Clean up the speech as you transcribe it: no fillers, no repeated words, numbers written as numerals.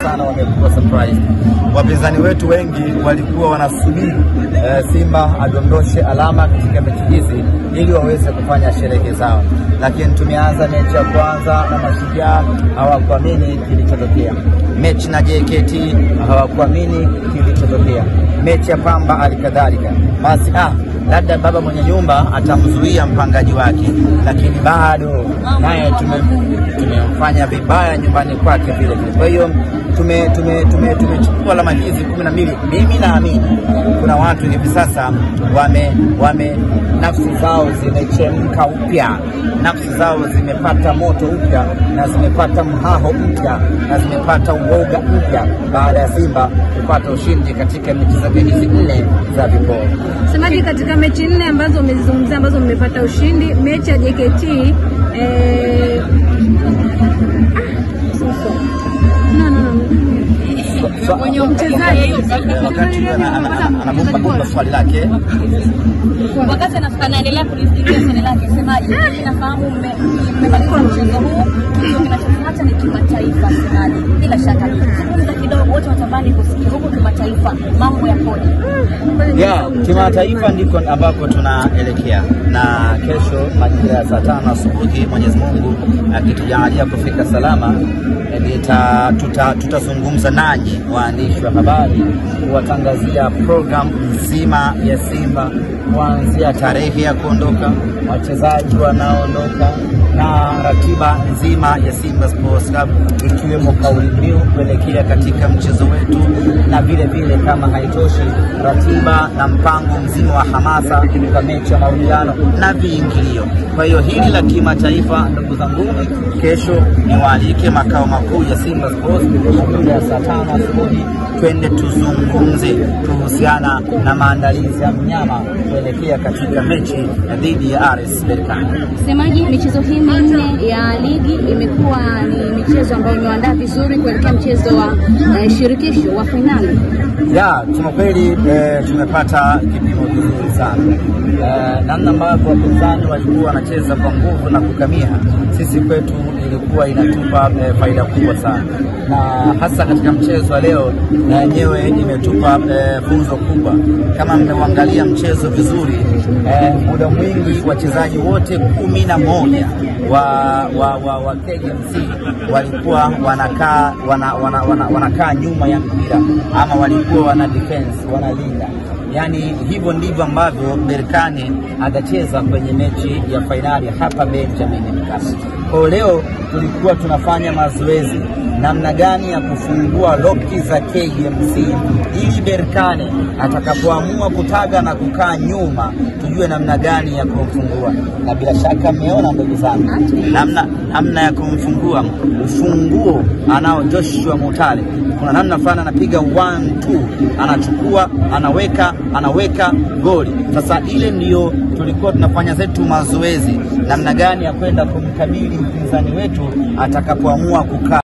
sana wamekuwa surprise. Wapinzani wetu wengi walikuwa wanasubiri Simba adondoshe alama katika mechi hizi ili waweze kufanya sherehe zao, lakini tumeanza mechi ya kwanza na Mashujaa, hawakuamini kilichotokea. Mechi na JKT hawakuamini kilichotokea. Mechi ya Pamba alikadhalika. Basi labda baba mwenye nyumba atamzuia mpangaji wake, lakini bado naye tumemfanya vibaya nyumbani kwake vile vile. Kwa hiyo tumechukua alama hizi 12. Mimi naamini kuna watu hivi sasa wame nafsi zao zimechemka upya, nafsi zao zimepata moto upya, na zimepata mhaho mpya, na zimepata uoga mpya baada ya Simba kupata ushindi katika mechi zake hizi 4 za viporo. Semaji, katika mechi 4 ambazo umezizungumzia ambazo mmepata ushindi, mechi ya JKT mwenye mchezaji wakati anabomba swali lake, wakati anaendelea kulifikiria swali lake, semaji, nafahamu mmebadilika mchezo huu, hiyo kinachofuata ni kimataifa. Semaji, bila shaka zungumza kidogo, wote watamani kusikia huko kimataifa mambo yakoje? Kimataifa ndiko ambako tunaelekea, na kesho majira ya saa 5 asubuhi Mwenyezi Mungu akitujalia kufika salama, tutazungumza nanyi waandishi wa habari, kuwatangazia program nzima ya Simba, kuanzia tarehe ya kuondoka, wachezaji wanaondoka, na ratiba nzima ya Simba Sports Club, ikiwemo kauli mbiu kuelekea katika mchezo wetu, na vile vile kama haitoshi, ratiba na mpango mzima wa hamasa kwa mechi ya marudiano na viingilio. Kwa hiyo hili la kimataifa, ndugu zangu, kesho niwaalike makao makuu ya Simba Sports ya saa 5 asubuhi, twende tuzungumze kuhusiana na maandalizi ya mnyama kuelekea katika mechi dhidi ya RS Berkane. Semaji, michezo hii 4 ya ligi imekuwa ni michezo ambayo imeandaa vizuri kuelekea mchezo wa shirikisho wa finali. Kweli tumepata kipimo kizuri sana. Namna ambavyo wapinzani walikuwa wanacheza kwa nguvu na kukamia, sisi kwetu ilikuwa inatupa faida kubwa sana, na hasa katika mchezo wa leo na yenyewe imetupa funzo kubwa. Kama mmeangalia mchezo vizuri, muda mwingi wachezaji wote 11 wa KMC walikuwa wanakaa nyuma ya mpira, ama walikuwa wana defense, wanalinda. Yani hivyo ndivyo ambavyo Berkane atacheza kwenye mechi ya fainali hapa Benjamin Mkapa. Kwa leo tulikuwa tunafanya mazoezi namna gani ya kufungua loki za KMC ili Berkane atakapoamua kutaga na kukaa nyuma tujue namna gani ya kumfungua. Na bila shaka mmeona ndugu zangu namna ya kumfungua. Ufunguo anao Joshua Mutale, kuna namna fulani anapiga 1-2, anachukua, anaweka goli. Sasa ile ndiyo tulikuwa tunafanya zetu mazoezi, namna gani ya kwenda kumkabili mpinzani wetu atakapoamua kukaa